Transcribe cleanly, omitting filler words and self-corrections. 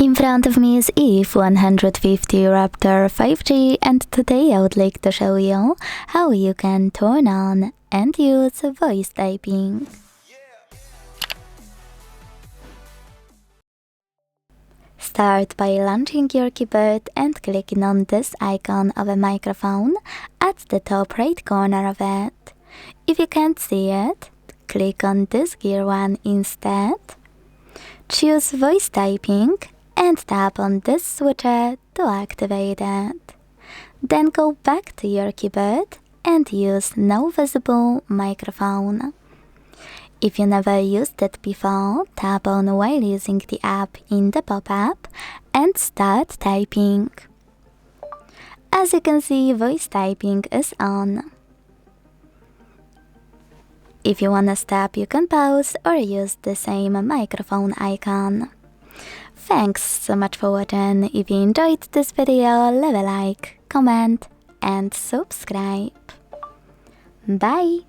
In front of me is iiiF150 Raptor 5G, and today I would like to show you how you can turn on and use voice typing. Start by launching your keyboard and clicking on this icon of a microphone at the top right corner of it. If you can't see it, click on this gear one instead. Choose voice typing and tap on this switcher to activate it. Then go back to your keyboard and use no visible microphone. If you never used it before, tap on while using the app in the pop-up and start typing. As you can see, voice typing is on. If you wanna stop, you can pause or use the same microphone icon. Thanks so much for watching. If you enjoyed this video, leave a like, comment and subscribe. Bye!